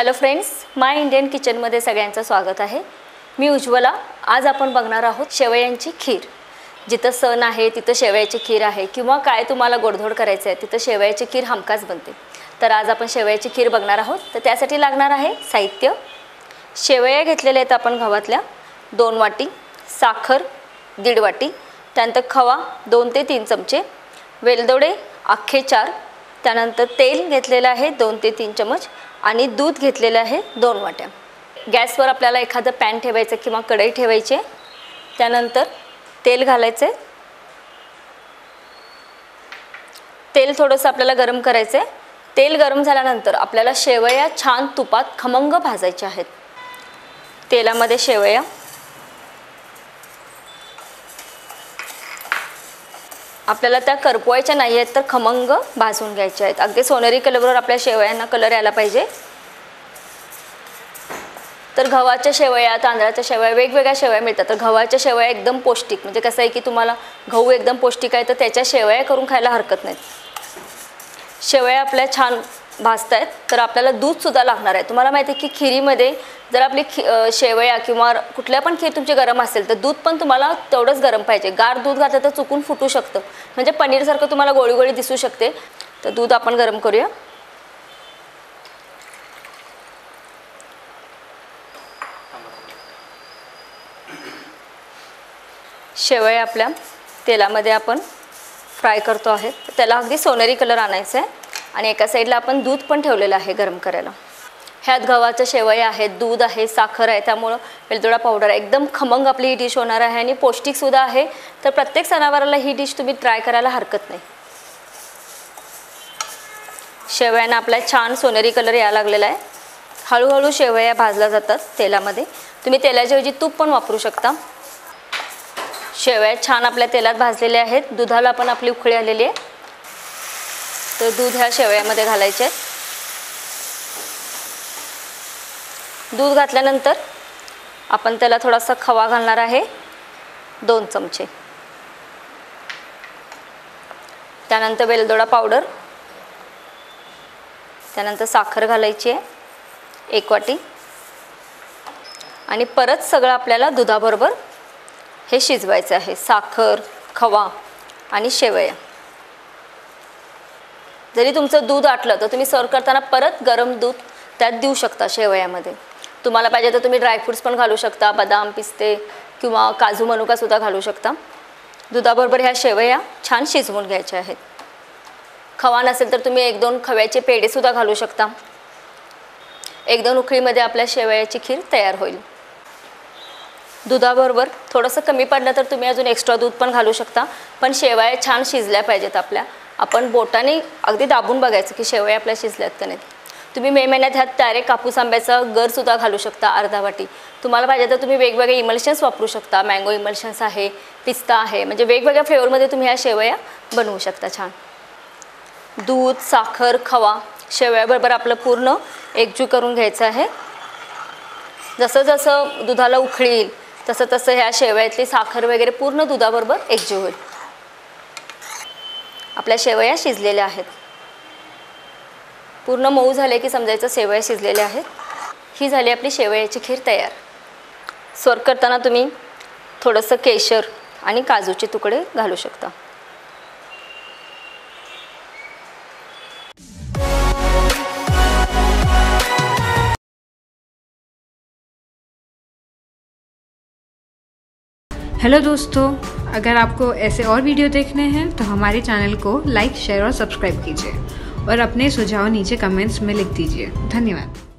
Hello friends, my Indian किचनमध्ये सगळ्यांचं स्वागत आहे। मी उज्ज्वला। आज आपण बघणार आहोत शेवयांची खीर। जिथं सण आहे तिथं शेवयाची खीर आहे, किंवा काय तुम्हाला गोडधोड करायचं आहे तिथं शेवयाची खीर हमखास बनते। तर आज आपण शेवयाची खीर बघणार आहोत। तर त्यासाठी लागणार आहे साहित्य। शेवया घेतलेल्या आहेत आपण गव्हातल्या 2 वाटी, साखर 1.5 वाटी, त्यानंतर खवा 2 ते 3 चमचे, वेलदोडे अख्खे 4, त्यानंतर तेल घेतलेलं आहे 2 ते 3 चमच आणि दूध घेतलेलं आहे 2 वाट्या। गॅसवर आपल्याला एखादं पॅन ठेवायचं किंवा कढई ठेवायची। त्यानंतर तेल घालायचे। तेल थोडंसं आपल्याला गरम करायचे। तेल गरम झाल्यानंतर आपल्याला शेवया छान तुपात खमंग भाजायच्या आहेत। तेलामध्ये शेवया आपल्याला त्या करपवायच्या नाही आहेत, तर खमंग भाजून घ्यायच्या आहेत। अगदी सोनेरी कलरवर आपल्या शेवयांना कलर यायला पाहिजे। तर गव्हाच्या शेवया, तांदळाच्या शेवया, वेगवेगळ्या शेवया मिळतात। तर गव्हाच्या शेवया एकदम पौष्टिक, म्हणजे कसं आहे की तुम्हाला गहू एकदम पौष्टिक आहे तर त्याच्या शेवया करून खायला हरकत नाही। शेवया आपल्या छान भाजतायत, तर आपल्याला दूध सुद्धा लागणार आहे। तुम्हाला माहिती आहे की खिरीमध्ये जर आपली शेवया किंवा कुठल्या पण खीर तुमची गरम असेल तर दूध पण तुम्हाला तेवढंच गरम पाहिजे। गार दूध घातलं तर चुकून फुटू शकतं, म्हणजे पनीर सारखं तुम्हाला गोळी गोळी दिसू शकते। तर दूध आपण गरम करूया। शेवया आपल्या तेलामध्ये आपण फ्राय करतो आहे। त्याला अगदी सोनेरी कलर आणायचा आहे आणि एका साईडला आपण दूध पण ठेवलेलं आहे गरम करायला। ह्यात गव्हाच्या शेवया आहेत, दूध आहे, साखर आहे, त्यामुळे वेलदोडा पावडर आहे। एकदम खमंग आपली ही डिश होणार आहे आणि पौष्टिक सुद्धा आहे। तर प्रत्येक सणावाराला ही डिश तुम्ही ट्राय करायला हरकत नाही। शेवयांना आपला छान सोनेरी कलर यायला लागलेला आहे। हळूहळू शेवया भाजल्या जातात तेलामध्ये। तुम्ही तेलाच्या ऐवजी तूप पण वापरू शकता। शेवया छान आपल्या तेलात भाजलेल्या आहेत। दुधाला पण आपली उकळी आलेली आहे, तर दूध ह्या शेवयामध्ये घालायचे। दूध घातल्यानंतर आपण त्याला थोडासा खवा घालणार आहे 2 चमचे, त्यानंतर वेलदोडा पावडर, त्यानंतर साखर घालायची आहे 1 वाटी आणि परत सगळं आपल्याला दुधाबरोबर हे शिजवायचं आहे। साखर, खवा आणि शेवया। जरी तुमचं दूध आटलं तर तुम्ही सर्व करताना परत गरम दूध त्यात देऊ शकता शेवयामध्ये। तुम्हाला पाहिजे तर तुम्ही ड्रायफ्रूट्स पण घालू शकता, बदाम, पिस्ते किंवा काजू मनुका सुद्धा घालू शकता। दुधाबरोबर ह्या शेवया छान शिजवून घ्यायच्या आहेत। खवा नसेल तर तुम्ही 1-2 खव्याचे पेढे सुद्धा घालू शकता। 1-2 उकळीमध्ये आपल्या शेवयाची खीर तयार होईल। दुधाबरोबर थोडंसं कमी पडलं तर तुम्ही अजून एक्स्ट्रा दूध पण घालू शकता, पण शेवया छान शिजल्या पाहिजेत आपल्या। आपण बोटाने अगदी दाबून बघायचं की शेवया आपल्या शिजल्यात का नाही। तुम्ही मे महिन्यात ह्यात डायरेक्ट कापूस आंब्याचा गर सुद्धा घालू शकता अर्धा वाटी। तुम्हाला पाहिजे तर तुम्ही वेगवेगळे इमल्शन्स वापरू शकता। मँगो इमल्शन्स आहे, पिस्ता आहे, म्हणजे वेगवेगळ्या फ्लेवरमध्ये तुम्ही ह्या शेवया बनवू शकता छान। दूध, साखर, खवा शेवयाबरोबर आपलं पूर्ण एकजीव करून घ्यायचं आहे। जसं जसं दुधाला उकळी येईल तसं तसं ह्या शेवयातली साखर वगैरे पूर्ण दुधाबरोबर एकजीव होईल। आपल्या शेवया शिजलेल्या आहेत। पूर्ण मऊ झाले की समजायचं शेवया शिजलेल्या आहेत। ही झाली आपली शेवयाची खीर तयार। सर्व करताना तुम्ही थोडंसं केशर आणि काजूचे तुकडे घालू शकता। हेलो दोस्तों, अगर आपको ऐसे और वीडियो देखने हैं तो हमारे चैनल को लाइक, शेयर और सब्सक्राइब कीजिए और अपने सुझाव नीचे कमेंट्स में लिख दीजिए। धन्यवाद।